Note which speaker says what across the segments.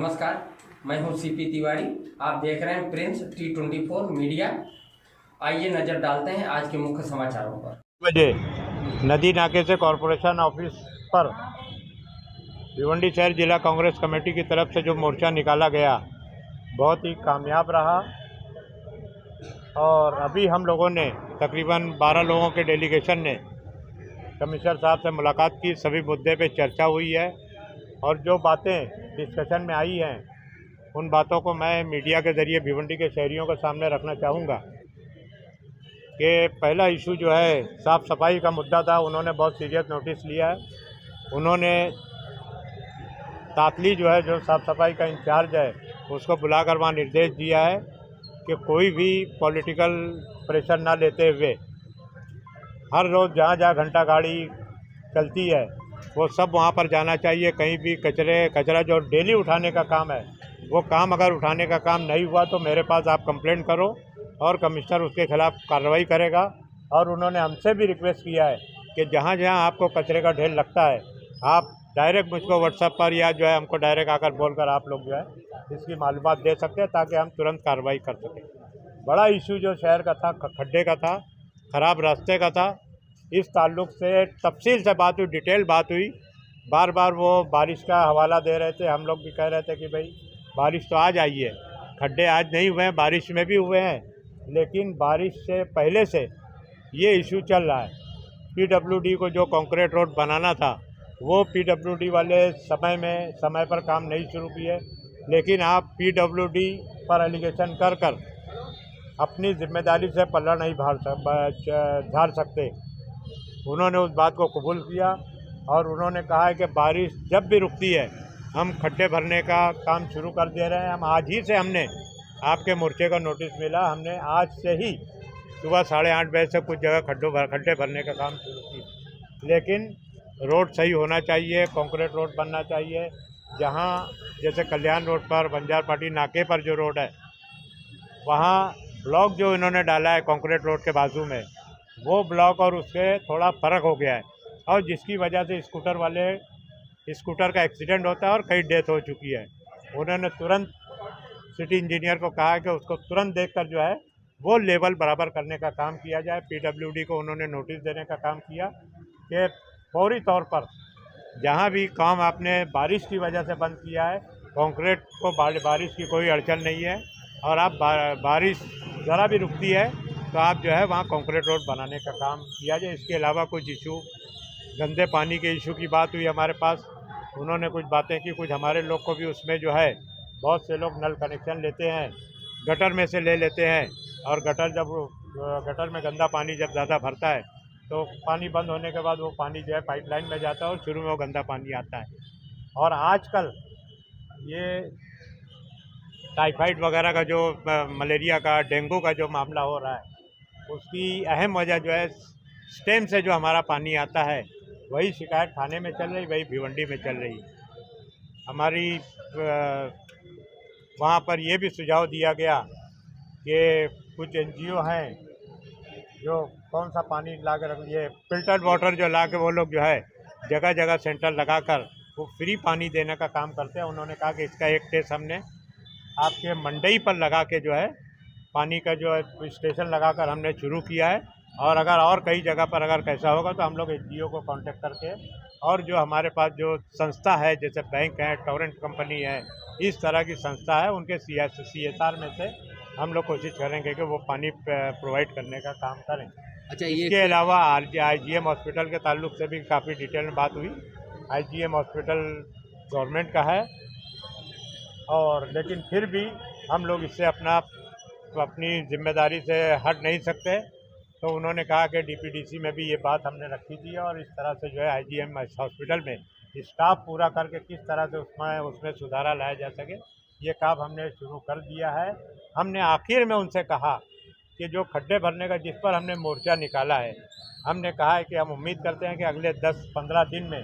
Speaker 1: नमस्कार, मैं हूं सीपी तिवारी। आप देख रहे हैं प्रिंस T24 मीडिया। आइए नजर डालते हैं आज के मुख्य समाचारों पर।
Speaker 2: बजे नदी नाके से कॉरपोरेशन ऑफिस पर भिवंडी शहर जिला कांग्रेस कमेटी की तरफ से जो मोर्चा निकाला गया बहुत ही कामयाब रहा और अभी हम लोगों ने तकरीबन 12 लोगों के डेलीगेशन ने कमिश्नर साहब से मुलाकात की। सभी मुद्दे पे चर्चा हुई है और जो बातें डिस्कशन में आई हैं उन बातों को मैं मीडिया के ज़रिए भिवंडी के शहरियों के सामने रखना चाहूँगा कि पहला इशू जो है साफ़ सफाई का मुद्दा था। उन्होंने बहुत सीरियस नोटिस लिया है। उन्होंने तातली जो है जो साफ़ सफाई का इंचार्ज है उसको बुलाकर वहाँ निर्देश दिया है कि कोई भी पॉलिटिकल प्रेशर ना लेते हुए हर रोज़ जहाँ जहाँ घंटा गाड़ी चलती है वो सब वहाँ पर जाना चाहिए। कहीं भी कचरा जो डेली उठाने का काम है वो काम अगर उठाने का काम नहीं हुआ तो मेरे पास आप कंप्लेंट करो और कमिश्नर उसके खिलाफ़ कार्रवाई करेगा। और उन्होंने हमसे भी रिक्वेस्ट किया है कि जहाँ जहाँ आपको कचरे का ढेर लगता है आप डायरेक्ट मुझको व्हाट्सएप पर या जो है हमको डायरेक्ट आकर बोलकर आप लोग जो है इसकी मालूमात दे सकते हैं ताकि हम तुरंत कार्रवाई कर सकें। बड़ा इशू जो शहर का था खड्डे का था, ख़राब रास्ते का था। इस ताल्लुक़ से तफसील से बात हुई, डिटेल बात हुई। बार बार वो बारिश का हवाला दे रहे थे। हम लोग भी कह रहे थे कि भाई बारिश तो आज आई है, खड्डे आज नहीं हुए हैं, बारिश में भी हुए हैं, लेकिन बारिश से पहले से ये इशू चल रहा है। पीडब्ल्यूडी को जो कंक्रीट रोड बनाना था वो पीडब्ल्यूडी वाले समय पर काम नहीं शुरू किए, लेकिन आप पीडब्ल्यूडी पर एलिगेशन कर अपनी जिम्मेदारी से पल्ला नहीं झाड़ सकते। उन्होंने उस बात को कबूल किया और उन्होंने कहा है कि बारिश जब भी रुकती है हम खड्डे भरने का काम शुरू कर दे रहे हैं। हम आज ही से हमने आपके मोर्चे का नोटिस मिला, हमने आज से ही सुबह 8:30 बजे से कुछ जगह खड्डे भरने का काम शुरू किया। लेकिन रोड सही होना चाहिए, कंक्रीट रोड बनना चाहिए। जहाँ जैसे कल्याण रोड पर बंजार पाटी नाके पर जो रोड है वहाँ ब्लॉक जो इन्होंने डाला है कंक्रीट रोड के बाजू में वो ब्लॉक और उससे थोड़ा फ़र्क हो गया है और जिसकी वजह से स्कूटर का एक्सीडेंट होता है और कई डेथ हो चुकी है। उन्होंने तुरंत सिटी इंजीनियर को कहा कि उसको तुरंत देखकर जो है वो लेवल बराबर करने का काम किया जाए। पीडब्ल्यूडी को उन्होंने नोटिस देने का काम किया कि फौरी तौर पर जहाँ भी काम आपने बारिश की वजह से बंद किया है, कंक्रीट को बारिश की कोई अड़चन नहीं है और आप बारिश ज़रा भी रुकती है तो आप जो है वहाँ कंक्रीट रोड बनाने का काम किया जाए। इसके अलावा कुछ इशू गंदे पानी के इशू की बात हुई हमारे पास, उन्होंने कुछ बातें की। कुछ हमारे लोग को भी उसमें जो है बहुत से लोग नल कनेक्शन लेते हैं, गटर में से ले लेते हैं और गटर में गंदा पानी जब ज़्यादा भरता है तो पानी बंद होने के बाद वो पानी जो है पाइपलाइन में जाता है और शुरू में वो गंदा पानी आता है। और आजकल ये टाइफाइड वगैरह का जो मलेरिया का, डेंगू का जो मामला हो रहा है उसकी अहम वजह जो है स्टेम से जो हमारा पानी आता है वही शिकायत थाने में चल रही, वही भिवंडी में चल रही। हमारी वहाँ पर ये भी सुझाव दिया गया कि कुछ एनजीओ हैं जो कौन सा पानी ला कर ये फिल्टर्ड वाटर जो ला के वो लोग जो है जगह जगह सेंटर लगाकर वो फ्री पानी देने का काम करते हैं। उन्होंने कहा कि इसका एक टेस्ट हमने आपके मंडई पर लगा के जो है पानी का जो है स्टेशन लगाकर हमने शुरू किया है और अगर और कई जगह पर अगर कैसा होगा तो हम लोग एनजीओ को कांटेक्ट करके और जो हमारे पास जो संस्था है जैसे बैंक है, टोरेंट कंपनी है, इस तरह की संस्था है उनके CSR में से हम लोग कोशिश करेंगे कि वो पानी प्रोवाइड करने का काम करें।
Speaker 1: अच्छा,
Speaker 2: इसके अलावा IGM हॉस्पिटल के ताल्लुक से भी काफ़ी डिटेल में बात हुई। IGM हॉस्पिटल गवर्नमेंट का है और लेकिन फिर भी हम लोग इससे अपनी जिम्मेदारी से हट नहीं सकते। तो उन्होंने कहा कि DPDC में भी ये बात हमने रखी थी और इस तरह से जो है IGM हॉस्पिटल में स्टाफ पूरा करके किस तरह से उसमें सुधारा लाया जा सके ये काम हमने शुरू कर दिया है। हमने आखिर में उनसे कहा कि जो खड्डे भरने का जिस पर हमने मोर्चा निकाला है, हमने कहा है कि हम उम्मीद करते हैं कि अगले 10-15 दिन में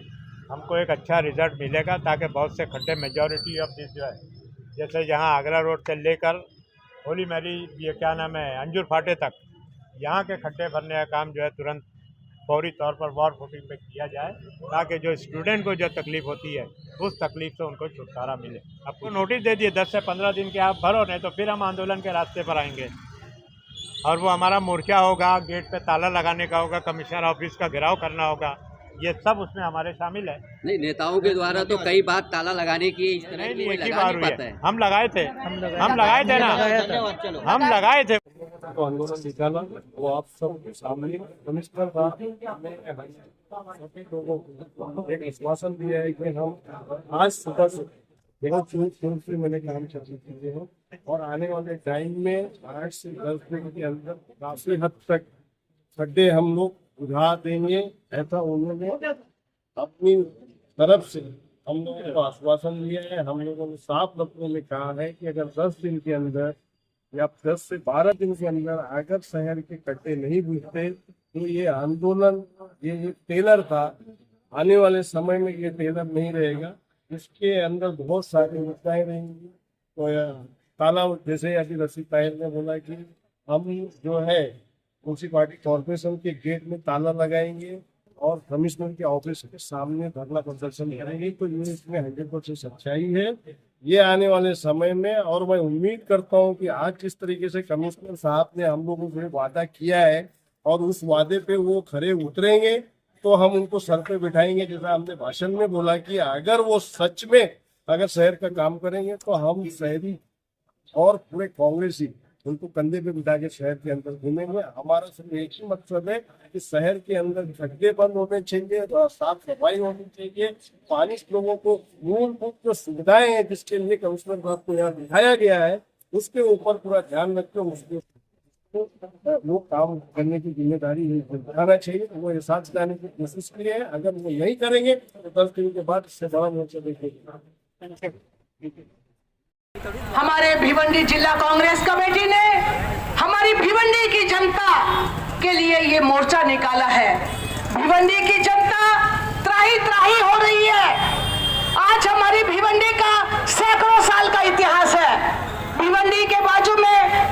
Speaker 2: हमको एक अच्छा रिज़ल्ट मिलेगा ताकि बहुत से खड्डे मेजॉरिटी ऑफ दिस जो है जैसे यहाँ आगरा रोड से लेकर होली मैरी ये क्या नाम है अंजुर फाटे तक यहाँ के खड्डे भरने का काम जो है तुरंत फौरी तौर पर वॉर फुटिंग पे किया जाए, ताकि जो स्टूडेंट को जो तकलीफ होती है उस तकलीफ से उनको छुटकारा मिले। आपको नोटिस दे दिए 10 से 15 दिन के आप भरो, नहीं तो फिर हम आंदोलन के रास्ते पर आएंगे और वो हमारा मोर्चा होगा, गेट पे ताला लगाने का होगा, कमिश्नर ऑफिस का घेराव करना होगा, ये सब उसमें हमारे शामिल है।
Speaker 3: नहीं, नेताओं के द्वारा तो कई बार ताला लगाने की इस तरह की
Speaker 2: एक ही
Speaker 3: लगा
Speaker 2: बार
Speaker 3: नहीं
Speaker 2: हुई
Speaker 3: पाता
Speaker 2: है।
Speaker 3: है।
Speaker 2: हम लगाए थे ना, हम लगाए थे।
Speaker 4: तो आंदोलन निकाला वो आप सब सामने कमिश्नर साहब सभी लोगों को एक आश्वासन दिया है कि हम आज सुबह से बहुत शुरू से मैंने काम चालू किए हैं और आने वाले टाइम में 8 से 10 दिन के अंदर काफी हद तक खड्डे हम लोग बुझा देंगे, ऐसा उन्होंने अपनी तरफ से हम लोगों को आश्वासन दिया है। हम लोगों ने साफ लफ्जों में कहा है कि अगर 10 दिन के अंदर या 10 से 12 दिन के अंदर अगर शहर के कट्टे नहीं बुझते तो ये आंदोलन, ये टेलर था, आने वाले समय में ये टेलर नहीं रहेगा, इसके अंदर बहुत सारी मुद्दाएं रहेंगी। तो ताला, जैसे अभी रशीद ताहिर ने बोला कि हम जो है म्यूनसिपालिटी कॉर्पोरेशन के गेट में ताला लगाएंगे और कमिश्नर के ऑफिस के सामने धरना प्रदर्शन करेंगे, तो ये इसमें 100% सच्चाई है। ये आने वाले समय में, और मैं उम्मीद करता हूँ कि आज जिस तरीके से कमिश्नर साहब ने हम लोगों से वादा किया है और उस वादे पे वो खरे उतरेंगे, तो हम उनको सर पे बिठाएंगे। जैसा हमने भाषण में बोला कि अगर वो सच में अगर शहर का काम करेंगे तो हम शहरी और पूरे कांग्रेसी उनको कंधे पे बिठा के शहर के अंदर घूमेंगे। हमारा सिर्फ एक ही मकसद है कि शहर के अंदर गड्ढे बंद होने चाहिए, तो साफ सफाई होनी चाहिए, पानी लोगों को मूलभूत जो सुविधाएं हैं जिसके लिए कमिश्नर साहब को यहाँ दिखाया गया है उसके ऊपर पूरा ध्यान रखते उसके लोग काम करने की जिम्मेदारी दिखाना चाहिए। तो वो एहसास दिलाने की कोशिश की है। अगर वो यही करेंगे तो 10 दिन के बाद इससे बड़ा मोर्चा देखेंगे।
Speaker 5: हमारे भिवंडी जिला कांग्रेस कमेटी ने हमारी भिवंडी की जनता के लिए ये मोर्चा निकाला है। भिवंडी की जनता त्राही त्राही हो रही है। आज हमारी भिवंडी का सैकड़ों साल का इतिहास है। भिवंडी के बाजू में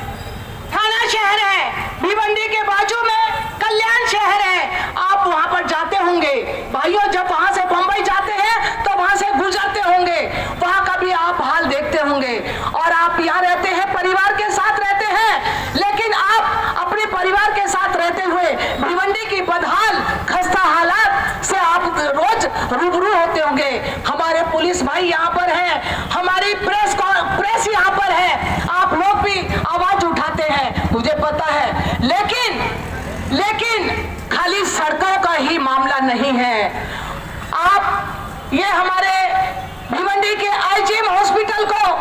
Speaker 5: थाना शहर है, भिवंडी के बाजू में कल्याण शहर है। आप वहां पर जाते होंगे भाइयों, जब वहां से बंबई जाते हैं तो वहां से गुजरते होंगे, वहां का भी आप हाल देखते होंगे। और आप यहाँ रहते हैं, परिवार के साथ रहते हैं, लेकिन आप अपने परिवार के साथ रहते हुए भिवंडी की बदहाल खस्ता हालात से आप रोज रूबरू होते होंगे। हमारे पुलिस भाई यहाँ पर है, हमारी प्रेस यहाँ पर है, आप लोग भी आवाज उठाते हैं, मुझे पता है। लेकिन खाली सड़कों का ही मामला नहीं है। आप ये हमारे भिवंडी के आईजीएम हॉस्पिटल को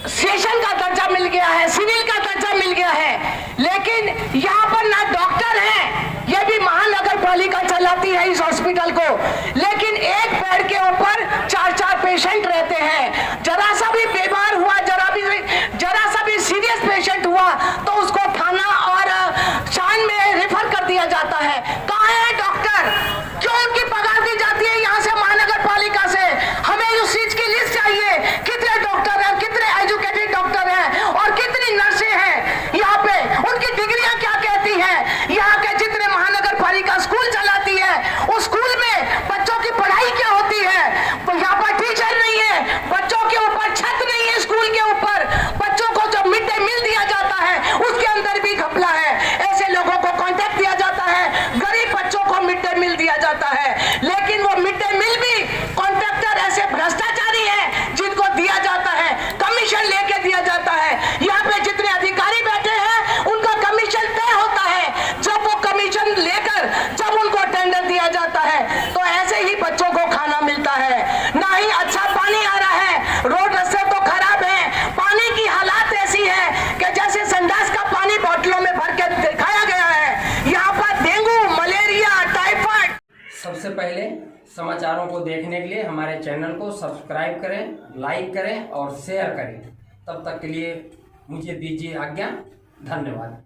Speaker 5: स्टेशन का दर्जा मिल गया है, सिविल का दर्जा मिल गया है, लेकिन यहाँ पर ना डॉक्टर हैं, ये भी महानगर पालिका चलाती है इस हॉस्पिटल को, लेकिन एक बेड के ऊपर 4-4 पेशेंट रहते हैं। जरा सा भी बीमार हुआ, जरा सा भी सीरियस पेशेंट हुआ तो उसको थाना और शान में रेफर कर दिया जाता है। कहाँ है डॉक्टर? क्यों उनकी पगार दी जाती है यहाँ से महानगर पालिका से? हमें उस चीज की लिस्ट चाहिए, कितने डॉक्टर हैं, कितने एजुकेटेड डॉक्टर हैं और कितनी नर्सें हैं यहाँ पे, उनकी डिग्रियां क्या कहती हैं। यहाँ के जितने महानगर पालिका स्कूल चलाती है उस स्कूल में बच्चों की पढ़ाई क्या होती है? यहाँ पर टीचर नहीं है, बच्चों के ऊपर छत नहीं है, स्कूल के ऊपर बच्चों को जब मिड डे मील दिया जाता है उसके अंदर भी घपला है। ऐसे लोगों को कॉन्ट्रैक्ट दिया जाता है, गरीब बच्चों को मिड डे मील दिया जाता है, लेकिन वो मिड डे मील भी कॉन्ट्रैक्टर ऐसे भ्रष्टाचारी है जिनको दिया जाता है, कमीशन लेके दिया जाता है। यहाँ पे जितने अधिकारी बैठे हैं उनका कमीशन तय होता है, जब वो कमीशन लेकर जब उनको टेंडर दिया जाता है तो ऐसे ही बच्चों को खाना मिलता है। ना ही अच्छा पानी आ रहा है, रोड रास्ते तो खराब है, पानी की हालात ऐसी है कि जैसे संडास का पानी बोतलों में भर के दिखाया गया है। यहाँ पर डेंगू, मलेरिया, टाइफाइड।
Speaker 1: सबसे पहले समाचारों को देखने के लिए हमारे चैनल को सब्सक्राइब करें, लाइक करें और शेयर करें। तब तक के लिए मुझे दीजिए आज्ञा। धन्यवाद।